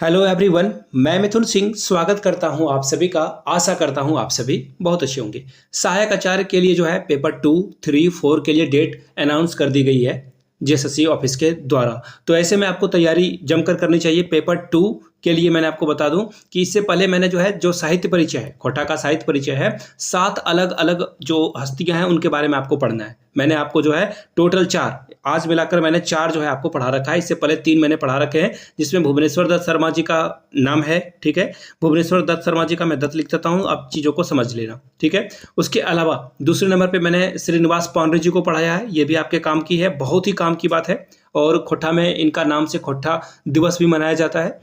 Hello everyone, मैं मिथुन सिंह स्वागत करता हूं आप सभी का। आशा करता हूं आप सभी बहुत अच्छे होंगे। सहायक आचार्य के लिए जो है पेपर 2, 3, 4 के लिए डेट अनाउंस कर दी गई है जेएसएससी ऑफिस के द्वारा। तो ऐसे में आपको तैयारी जमकर करनी चाहिए। पेपर 2 के लिए मैंने आपको बता दूं कि इससे पहले मैंने जो साहित्य परिचय है, कोटा का साहित्य परिचय है, 7 अलग अलग जो हस्तियां हैं उनके बारे में आपको पढ़ना है। मैंने आपको जो है टोटल 4, आज मिलाकर मैंने 4 जो है आपको पढ़ा रखा है। इससे पहले 3 मैंने पढ़ा रखे हैं, जिसमें भुवनेश्वर दत्त शर्मा जी का नाम है। ठीक है, भुवनेश्वर दत्त शर्मा जी का मैं दत्त लिख देता हूँ, अब चीज़ों को समझ लेना। ठीक है, उसके अलावा दूसरे नंबर पे मैंने श्रीनिवास पांडे जी को पढ़ाया है। ये भी आपके काम की है, बहुत ही काम की बात है। और खोट्टा में इनका नाम से खोट्टा दिवस भी मनाया जाता है।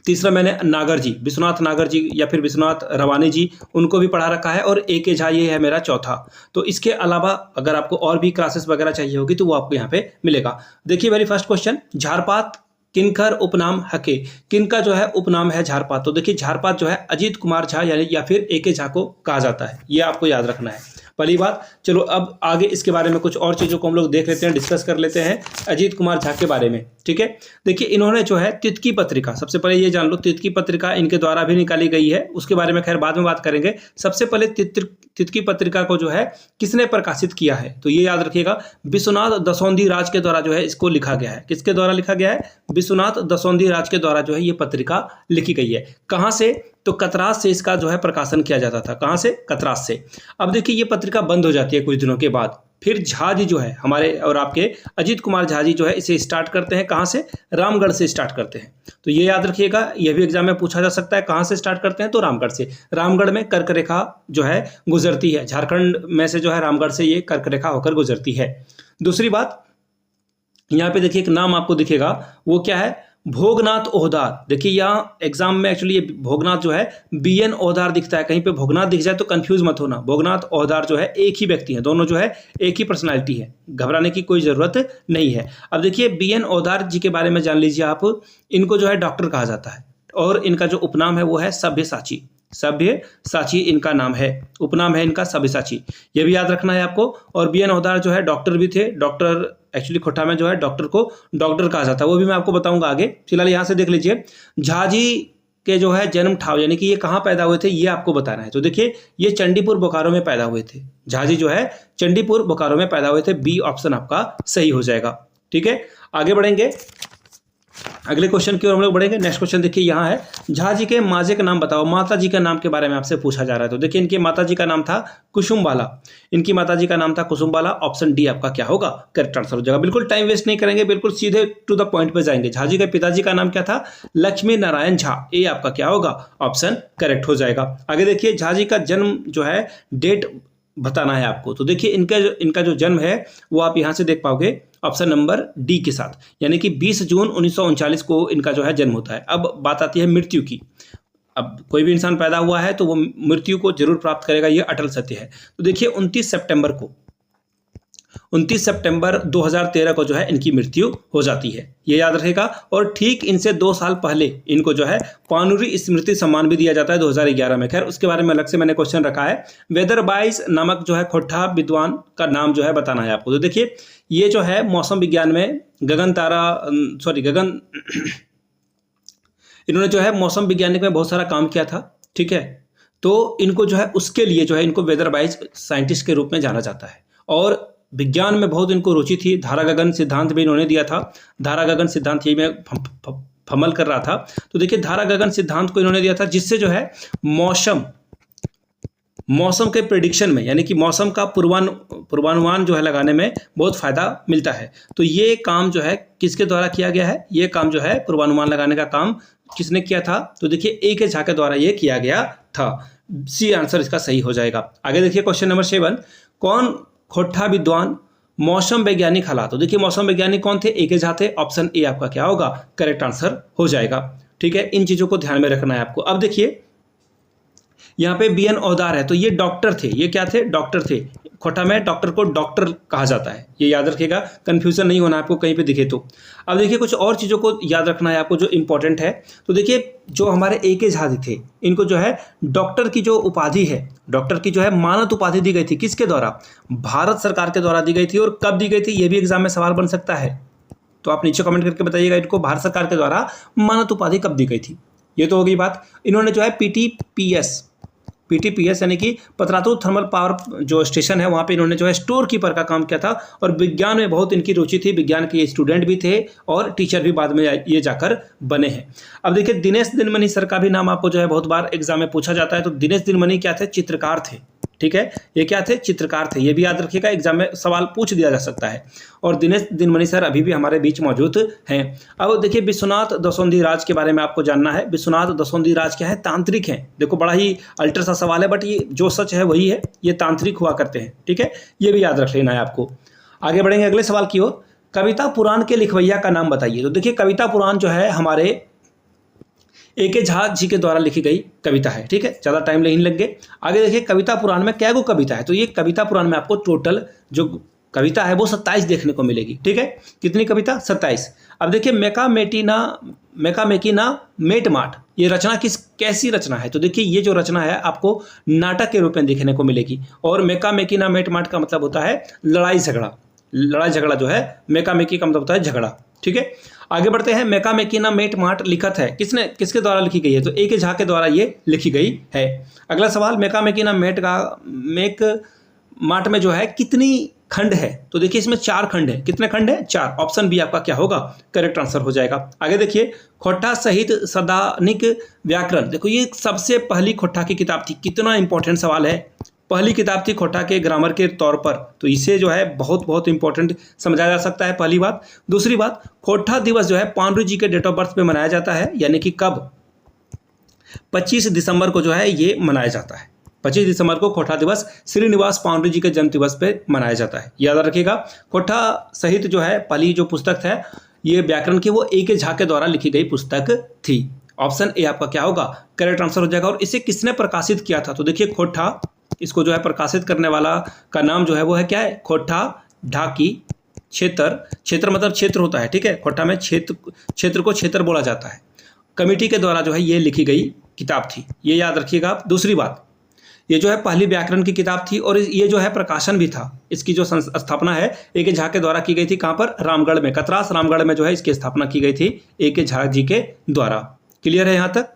तीसरा मैंने नागर जी, विश्वनाथ नागर जी या फिर विश्वनाथ रवानी जी, उनको भी पढ़ा रखा है। और ए के झा, ये है मेरा चौथा। तो इसके अलावा अगर आपको और भी क्लासेस वगैरह चाहिए होगी तो वो आपको यहाँ पे मिलेगा। देखिए वेरी फर्स्ट क्वेश्चन, झारपात किनकर उपनाम हके। किनका जो है उपनाम है झारपात। तो देखिए झारपात जो है अजीत कुमार झा यानी या फिर ए के झा को कहा जाता है, ये आपको याद रखना है पहली बात। चलो अब आगे इसके बारे में कुछ और चीज़ों को हम लोग देख लेते हैं, डिस्कस कर लेते हैं अजीत कुमार झा के बारे में। ठीक है, देखिए इन्होंने जो है तितकी पत्रिका, सबसे पहले ये जान लो तितकी पत्रिका इनके द्वारा भी निकाली गई है, उसके बारे में खैर बाद में बात करेंगे। सबसे पहले तितकी पत्रिका को जो है किसने प्रकाशित किया है, तो ये याद रखिएगा विश्वनाथ दसौंधी राज के द्वारा जो है इसको लिखा गया है। किसके द्वारा लिखा गया है? विश्वनाथ दसौंधी राज के द्वारा जो है ये पत्रिका लिखी गई है। कहाँ से? तो कतरास से इसका जो है प्रकाशन किया जाता था। कहाँ से? कतरास से। अब देखिए ये पत्रिका बंद हो जाती है कुछ दिनों के बाद। फिर झा जी जो है हमारे और आपके अजीत कुमार झा जी जो है इसे स्टार्ट करते हैं। कहाँ से? रामगढ़ से स्टार्ट करते हैं। तो ये याद रखिएगा, यह भी एग्जाम में पूछा जा सकता है। कहाँ से स्टार्ट करते हैं? तो रामगढ़ से। रामगढ़ में कर्क रेखा जो है गुजरती है, झारखंड में से जो है रामगढ़ से ये कर्क रेखा होकर गुजरती है। दूसरी बात, यहाँ पे देखिए एक नाम आपको दिखेगा, वो क्या है? भोगनाथ ओहदार। देखिए यहाँ एग्जाम में एक्चुअली ये भोगनाथ जो है बीएन ओहदार दिखता है, कहीं पे भोगनाथ दिख जाए तो कंफ्यूज मत होना। भोगनाथ ओहदार जो है एक ही व्यक्ति है, दोनों जो है एक ही पर्सनालिटी है, घबराने की कोई जरूरत नहीं है। अब देखिए बीएन ओहदार जी के बारे में जान लीजिए आप। इनको जो है डॉक्टर कहा जाता है और इनका जो उपनाम है वो है सभ्यसाची। सभ्यसाची इनका नाम है, उपनाम है इनका सभ्यसाची, ये भी याद रखना है आपको। और बीएन ओहदार जो है डॉक्टर भी थे। डॉक्टर एक्चुअली खोटा में जो है डॉक्टर को डॉक्टर कहा जाता है, वो भी मैं आपको बताऊंगा आगे। फिलहाल यहाँ से देख लीजिए झा जी के जो है जन्म ठाव यानी कि ये कहाँ पैदा हुए थे ये आपको बताना है। तो देखिए ये चंडीपुर बोकारो में पैदा हुए थे। झा जी जो है चंडीपुर बोकारो में पैदा हुए थे। बी ऑप्शन आपका सही हो जाएगा। ठीक है, आगे बढ़ेंगे, अगले क्वेश्चन की ओर हम लोग बढ़ेंगे। नेक्स्ट क्वेश्चन देखिए यहाँ है, झा जी के माजे का नाम बताओ। माता जी का नाम के बारे में आपसे पूछा जा रहा है। तो देखिए इनकी माता जी का नाम था कुसुमबाला। इनकी माता जी का नाम था कुसुमबाला। ऑप्शन डी आपका क्या होगा? करेक्ट आंसर हो जाएगा। बिल्कुल टाइम वेस्ट नहीं करेंगे, बिल्कुल सीधे टू द पॉइंट पे जाएंगे। झा जी के पिताजी का नाम क्या था? लक्ष्मी नारायण झा। ए आपका क्या होगा? ऑप्शन करेक्ट हो जाएगा। आगे देखिए झा जी का जन्म जो है डेट बताना है आपको। तो देखिए इनका जो जन्म है वो आप यहाँ से देख पाओगे ऑप्शन नंबर डी के साथ, यानी कि 20 जून 1939 को इनका जो है जन्म होता है। अब बात आती है मृत्यु की। अब कोई भी इंसान पैदा हुआ है तो वो मृत्यु को जरूर प्राप्त करेगा, ये अटल सत्य है। तो देखिए 29 सितंबर 2013 को जो है इनकी मृत्यु हो जाती है, ये याद रहेगा। और ठीक इनसे 2 साल पहले इनको जो है पानुरी स्मृति सम्मान भी दिया जाता है 2011 में। खैर उसके बारे में अलग से मैंने क्वेश्चन रखा है। वेदरबाइस नामक जो है खोट्टा विद्वान का नाम जो है बताना है आपको। तो देखिए ये जो है मौसम विज्ञान में इन्होंने जो है मौसम वैज्ञानिक में बहुत सारा काम किया था। ठीक है, तो इनको जो है उसके लिए जो है इनको वेदरबाइज साइंटिस्ट के रूप में जाना जाता है। और विज्ञान में बहुत इनको रुचि थी। धारा गगन सिद्धांत भी इन्होंने दिया था। धारा गगन सिद्धांत ये मैं फमल कर रहा था। तो देखिए धारा गगन सिद्धांत को इन्होंने दिया था, जिससे जो है मौसम के प्रेडिक्शन में यानी कि मौसम का पूर्वानुमान जो है लगाने में बहुत फायदा मिलता है। तो ये काम जो है किसके द्वारा किया गया है? ये काम जो है पूर्वानुमान लगाने का काम किसने किया था? तो देखिए ए के झा के द्वारा ये किया गया था। सी आंसर इसका सही हो जाएगा। आगे देखिए क्वेश्चन नंबर 7, कौन खोट्टा विद्वान मौसम वैज्ञानिक हला। तो देखिए मौसम वैज्ञानिक कौन थे? ए के झा थे। ऑप्शन ए आपका क्या होगा? करेक्ट आंसर हो जाएगा। ठीक है, इन चीजों को ध्यान में रखना है आपको। अब देखिए यहाँ पे बीएन ओहदार है, तो ये डॉक्टर थे। ये क्या थे? डॉक्टर थे। खोटा में डॉक्टर को डॉक्टर कहा जाता है, ये याद रखिएगा, कंफ्यूजन नहीं होना आपको कहीं पे दिखे तो। अब देखिए कुछ और चीज़ों को याद रखना है आपको जो इंपॉर्टेंट है। तो देखिए जो हमारे ए के झा थे, इनको जो है डॉक्टर की जो उपाधि है, डॉक्टर की जो है मानद उपाधि दी गई थी। किसके द्वारा? भारत सरकार के द्वारा दी गई थी। और कब दी गई थी ये भी एग्जाम में सवाल बन सकता है। तो आप नीचे कमेंट करके बताइएगा इनको भारत सरकार के द्वारा मानद उपाधि कब दी गई थी। ये तो हो गई बात। इन्होंने जो है पीटीपीएस यानी कि पतरातू थर्मल पावर जो स्टेशन है वहाँ पे इन्होंने जो है स्टोर कीपर का काम किया था और विज्ञान में बहुत इनकी रुचि थी। विज्ञान के स्टूडेंट भी थे और टीचर भी बाद में ये जाकर बने हैं। अब देखिए दिनेश दिनमणि सर का भी नाम आपको जो है बहुत बार एग्जाम में पूछा जाता है। तो दिनेश दिनमणि क्या थे? चित्रकार थे। ठीक है, ये क्या थे? चित्रकार थे। ये भी याद रखिएगा, एग्जाम में सवाल पूछ दिया जा सकता है। और दिनेश दिनमणि सर अभी भी हमारे बीच मौजूद हैं। अब देखिए विश्वनाथ दसोंधी राज के बारे में आपको जानना है। विश्वनाथ दसोंधी राज क्या है? तांत्रिक हैं। देखो बड़ा ही अल्टर सा सवाल है, बट ये जो सच है वही है, ये तांत्रिक हुआ करते हैं। ठीक है, ये भी याद रख लेना है आपको। आगे बढ़ेंगे अगले सवाल की ओर। कविता पुराण के लिखवैया का नाम बताइए। तो देखिए कविता पुराण जो है हमारे ए.के. झा जी के द्वारा लिखी गई कविता है। ठीक है, ज़्यादा टाइम नहीं लेंगे। आगे देखिए कविता पुराण में क्या गो कविता है? तो ये कविता पुराण में आपको टोटल जो कविता है वो 27 देखने को मिलेगी। ठीक है, कितनी कविता? 27। अब देखिए मेका मेकी ना मेट माट, ये रचना कैसी रचना है? तो देखिए ये जो रचना है आपको नाटक के रूप में देखने को मिलेगी। और मेका मेकी ना मेट माट का मतलब होता है लड़ाई झगड़ा जो है मेका मेकी का मतलब होता है झगड़ा। ठीक है, आगे बढ़ते हैं। मेका मेकी ना मेट माट लिखत है किसके द्वारा लिखी गई है? तो ए.के. झा के द्वारा ये लिखी गई है। अगला सवाल, मेका मेकी ना मेट माट में जो है कितनी खंड है? तो देखिए इसमें 4 खंड है। कितने खंड है? 4। ऑप्शन बी आपका क्या होगा? करेक्ट आंसर हो जाएगा। आगे देखिए खोट्टा सहित सदानिक व्याकरण। देखो ये सबसे पहली खोट्टा की किताब थी। कितना इंपॉर्टेंट सवाल है। पहली किताब थी खोट्टा के ग्रामर के तौर पर, तो इसे जो है बहुत इंपॉर्टेंट समझा जा सकता है, पहली बात। दूसरी बात, खोट्टा दिवस जो है पांडु जी के डेट ऑफ बर्थ पे मनाया जाता है, यानी कि कब? 25 दिसंबर को जो है ये मनाया जाता है। 25 दिसंबर को खोट्टा दिवस श्रीनिवास पांडु जी के जन्म दिवस पे मनाया जाता है, याद रखिएगा। खोट्टा सहित जो है पहली जो पुस्तक है ये व्याकरण की, वो ए.के. झा के द्वारा लिखी गई पुस्तक थी। ऑप्शन ए आपका क्या होगा? करेक्ट आंसर हो जाएगा। और इसे किसने प्रकाशित किया था? तो देखिए खोट्टा, इसको जो है प्रकाशित करने वाला का नाम जो है वो है क्या है? खोट्टा ढाकी क्षेत्र मतलब क्षेत्र होता है। ठीक है, खोट्टा में क्षेत्र को क्षेत्र बोला जाता है। कमेटी के द्वारा जो है ये लिखी गई किताब थी, ये याद रखिएगा आप। दूसरी बात, ये जो है पहली व्याकरण की किताब थी और ये जो है प्रकाशन भी था। इसकी जो स्थापना है ए.के. झा के द्वारा की गई थी। कहाँ पर? रामगढ़ में, कतरास रामगढ़ में जो है इसकी स्थापना की गई थी ए.के. झा जी के द्वारा। क्लियर है यहाँ तक?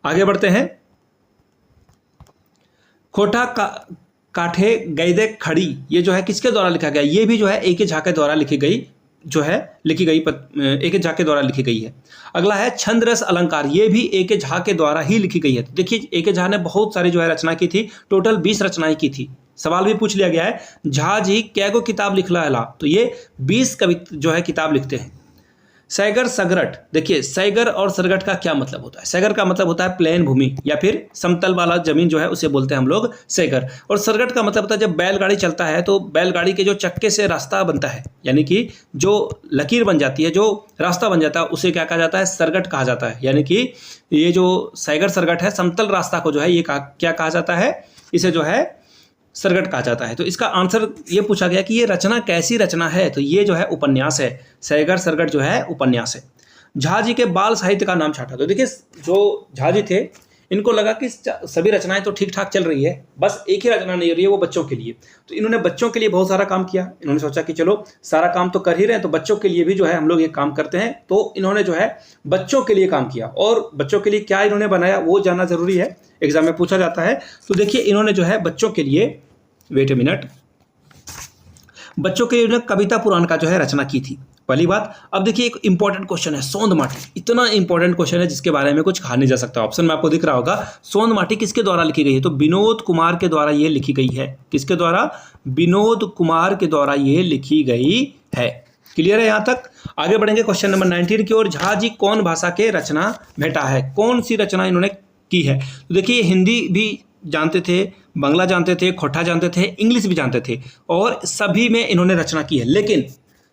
आगे बढ़ते हैं। खोटा काठे गैदे खड़ी, ये जो है किसके द्वारा लिखा गया? ये भी जो है ए.के. झा के द्वारा लिखी गई ए.के. झा के द्वारा लिखी गई है। अगला है छंद रस अलंकार, ये भी ए.के. झा के द्वारा ही लिखी गई है। तो देखिए ए.के. झा ने बहुत सारी जो है रचना की थी, टोटल 20 रचनाएं की थी। सवाल भी पूछ लिया गया है, झा जी क्या को किताब लिखला है? तो ये 20 जो है किताब लिखते हैं। सैगर सरगट, देखिए सैगर और सरगट का क्या मतलब होता है? सैगर का मतलब होता है प्लेन भूमि या फिर समतल वाला जमीन जो है उसे बोलते हैं हम लोग सैगर। और सरगट का मतलब होता है जब बैलगाड़ी चलता है तो बैलगाड़ी के जो चक्के से रास्ता बनता है, यानी कि जो लकीर बन जाती है, जो रास्ता बन जाता है, उसे क्या कहा जाता है? सरगट कहा जाता है। यानी कि ये जो सैगर सरगट है, समतल रास्ता को जो है ये क्या कहा जाता है? इसे जो है सरगट कहा जाता है। तो इसका आंसर ये पूछा गया कि ये रचना कैसी रचना है? तो ये जो है उपन्यास है। सैगर सरगट जो है उपन्यास है। झा जी के बाल साहित्य का नाम छाटा। तो देखिए जो झा जी थे इनको लगा कि सभी रचनाएं तो ठीक ठाक चल रही है, बस एक ही रचना नहीं हो रही है, वो बच्चों के लिए। तो इन्होंने बच्चों के लिए बहुत सारा काम किया। इन्होंने सोचा कि चलो सारा काम तो कर ही रहे हैं, तो बच्चों के लिए भी जो है हम लोग ये काम करते हैं। तो इन्होंने जो है बच्चों के लिए काम किया। और बच्चों के लिए क्या इन्होंने बनाया वो जानना जरूरी है, एग्जाम में पूछा जाता है। तो देखिए इन्होंने जो है बच्चों के लिए, वेट ए मिनट, बच्चों के लिए कविता पुराण का जो है रचना की थी, पहली बात। अब देखिए एक इंपॉर्टेंट क्वेश्चन है, सोंद माटी। इतना इंपॉर्टेंट क्वेश्चन है जिसके बारे में कुछ कहा नहीं जा सकता। ऑप्शन में आपको दिख रहा होगा, सोंद माटी किसके द्वारा लिखी गई है? तो विनोद कुमार के द्वारा ये लिखी गई है। किसके द्वारा? विनोद कुमार के द्वारा ये लिखी गई है। क्लियर है यहाँ तक? आगे बढ़ेंगे क्वेश्चन नंबर 19 की ओर। झा जी कौन भाषा के रचना भेटा है? कौन सी रचना इन्होंने की है? तो देखिए हिंदी भी जानते थे, बांग्ला जानते थे, खोटा जानते थे, इंग्लिश भी जानते थे, और सभी में इन्होंने रचना की है। लेकिन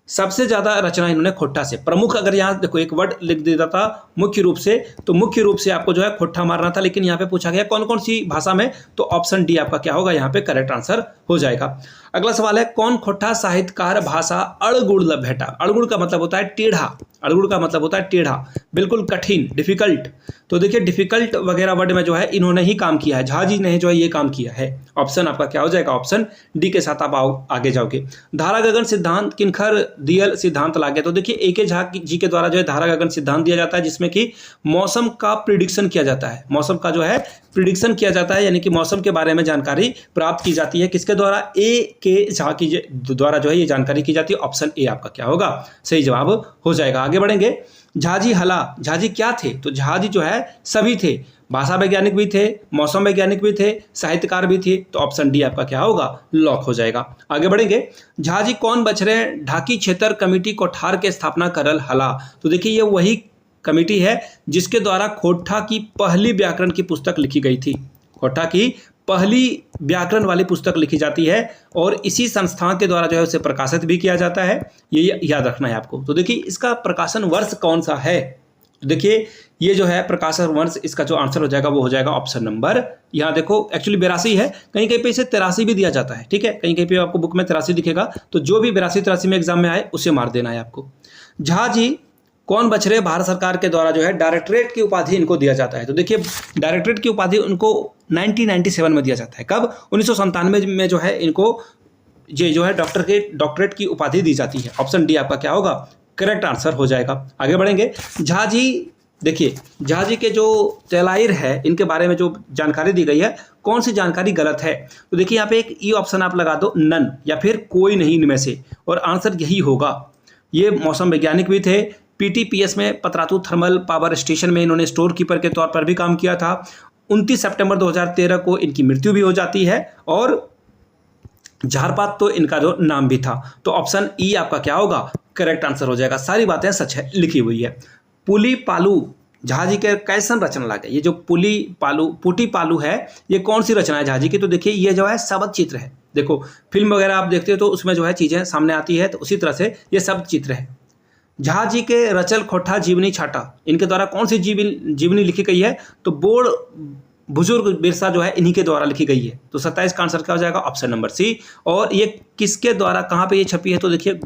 सबसे ज़्यादा रचना इन्होंने खोट्टा से, प्रमुख, अगर यहाँ देखो एक वर्ड लिख देता था मुख्य रूप से, तो मुख्य रूप से आपको जो है खोट्टा मारना था। लेकिन यहाँ पे पूछा गया कौन कौन सी भाषा में, तो ऑप्शन डी आपका क्या होगा यहाँ पे करेक्ट आंसर हो जाएगा। अगला सवाल है, कौन खोटा साहित्यकार भाषा अड़गुड़ भेटा। अड़गुड़ का मतलब होता है टेढ़ा, अड़गुड़ का मतलब होता है टेढ़ा, बिल्कुल कठिन, डिफिकल्ट। तो देखिए डिफिकल्ट वगैरह वर्ड में जो है इन्होंने ही काम किया है, झा जी ने जो है ये काम किया है। ऑप्शन आपका क्या हो जाएगा, ऑप्शन डी के साथ आप आगे जाओगे। धारा गगन सिद्धांत किनखर दियल सिद्धांत लागे। तो देखिए ए.के. झा जी के द्वारा जो है धारा गगन सिद्धांत दिया जाता है, जिसमें कि मौसम का प्रिडिक्शन किया जाता है, मौसम का जो है प्रिडिक्शन किया जाता है, यानी कि मौसम के बारे में जानकारी प्राप्त की जाती है। किसके द्वारा, ए.के. झा की द्वारा जो है ये जानकारी की जाती है। ऑप्शन ए आपका क्या होगा, सही जवाब हो जाएगा। आगे बढ़ेंगे, झाजी हला, झाजी क्या थे। तो झाजी जो है सभी थे, भाषा वैज्ञानिक भी थे, मौसम वैज्ञानिक भी थे, साहित्यकार भी थे। तो ऑप्शन डी आपका क्या होगा, लॉक हो जाएगा। आगे बढ़ेंगे, झाजी कौन बछरे ढाकी क्षेत्र कमेटी कोठार के स्थापना करल हला। तो देखिए ये वही कमेटी है जिसके द्वारा खोटा की पहली व्याकरण की पुस्तक लिखी गई थी। खोटा की पहली व्याकरण वाली पुस्तक लिखी जाती है और इसी संस्थान के द्वारा जो है उसे प्रकाशित भी किया जाता है, ये याद रखना है आपको। तो देखिए इसका प्रकाशन वर्ष कौन सा है। तो देखिए ये जो है प्रकाशन वर्ष, इसका जो आंसर हो जाएगा वो हो जाएगा ऑप्शन नंबर, यहाँ देखो एक्चुअली 82 है, कहीं कहीं पे इसे 83 भी दिया जाता है, ठीक है, कहीं कहीं पे आपको बुक में 83 दिखेगा। तो जो भी 82-83 में एग्जाम में आए उसे मार देना है आपको। झा जी कौन बछरे भारत सरकार के द्वारा जो है डायरेक्टरेट की उपाधि इनको दिया जाता है। तो देखिए डायरेक्टरेट की उपाधि उनको 1997 में दिया जाता है। कब, 1997 में जो है इनको ये जो है डॉक्टरेट की उपाधि दी जाती है। ऑप्शन डी आपका क्या होगा, करेक्ट आंसर हो जाएगा। आगे बढ़ेंगे, झा जी देखिए झा जी के जो तेलाइर है इनके बारे में जो जानकारी दी गई है, कौन सी जानकारी गलत है। तो देखिए यहाँ पे एक ई ऑप्शन आप लगा दो, नन या फिर कोई नहीं इनमें से, और आंसर यही होगा। ये मौसम वैज्ञानिक भी थे, पीटीपीएस में पतरातू थर्मल पावर स्टेशन में इन्होंने स्टोर कीपर के तौर पर भी काम किया था। 29 सितंबर 2013 को इनकी मृत्यु भी हो जाती है और झारपात तो इनका जो नाम भी था। तो ऑप्शन ई आपका क्या होगा, करेक्ट आंसर हो जाएगा। सारी बातें सच है, लिखी हुई है। पुली पालू झा जी के कैसन रचना लागे। ये जो पुटी पालू है ये कौन सी रचना है झा जी की। तो देखिए ये जो है शब्द चित्र है। देखो फिल्म वगैरह आप देखते हो तो उसमें जो है चीज़ें सामने आती है, तो उसी तरह से ये शब्द चित्र है। झा जी के रचल खोठा जीवनी छाटा, इनके द्वारा कौन सी जीवनी लिखी गई है। तो बोर्ड बुजुर्ग बिरसा जो है इन्हीं के द्वारा लिखी गई है। तो 27 का आंसर क्या हो जाएगा, ऑप्शन नंबर सी। और ये किसके द्वारा कहाँ पे ये छपी है। तो देखिए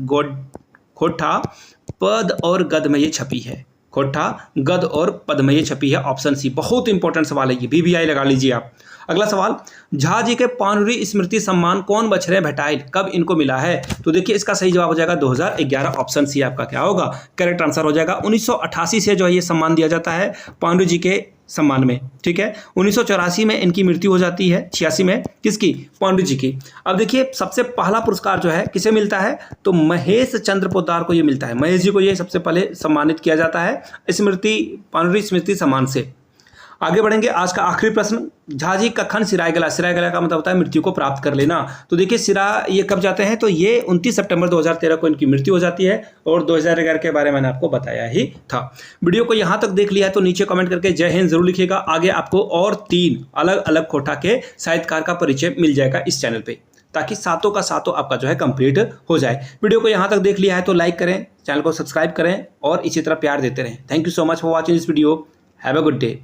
खोठा पद और गद में ये छपी है, खोठा गद और पद में ये छपी है। ऑप्शन सी बहुत इंपॉर्टेंट सवाल है, ये BBI लगा लीजिए आप। अगला सवाल, झा जी के पानुरी स्मृति सम्मान कौन बछरे भेटाइल, कब इनको मिला है। तो देखिए इसका सही जवाब हो जाएगा 2011। ऑप्शन सी आपका क्या होगा, करेक्ट आंसर हो जाएगा। 1988 से जो है ये सम्मान दिया जाता है पानुरी जी के सम्मान में, ठीक है। 1984 में इनकी मृत्यु हो जाती है, 86 में किसकी, पानुरी जी की। अब देखिए सबसे पहला पुरस्कार जो है किसे मिलता है। तो महेश चंद्र पोद्दार को ये मिलता है, महेश जी को ये सबसे पहले सम्मानित किया जाता है पानुरी स्मृति सम्मान से। आगे बढ़ेंगे, आज का आखिरी प्रश्न, झा जी कखन सिराय गला। सिराय गला का मतलब होता है मृत्यु को प्राप्त कर लेना। तो देखिए सिरा ये कब जाते हैं। तो ये 29 सितंबर 2013 को इनकी मृत्यु हो जाती है और 2011 के बारे में मैंने आपको बताया ही था। वीडियो को यहाँ तक देख लिया है तो नीचे कमेंट करके जय हिंद जरूर लिखिएगा। आगे आपको और 3 अलग अलग खोटा के साहित्यकार का परिचय मिल जाएगा इस चैनल पर, ताकि सातों का सातों आपका जो है कंप्लीट हो जाए। वीडियो को यहाँ तक देख लिया है तो लाइक करें, चैनल को सब्सक्राइब करें और इसी तरह प्यार देते रहें। Thank you so much for watching this video. Have a good day.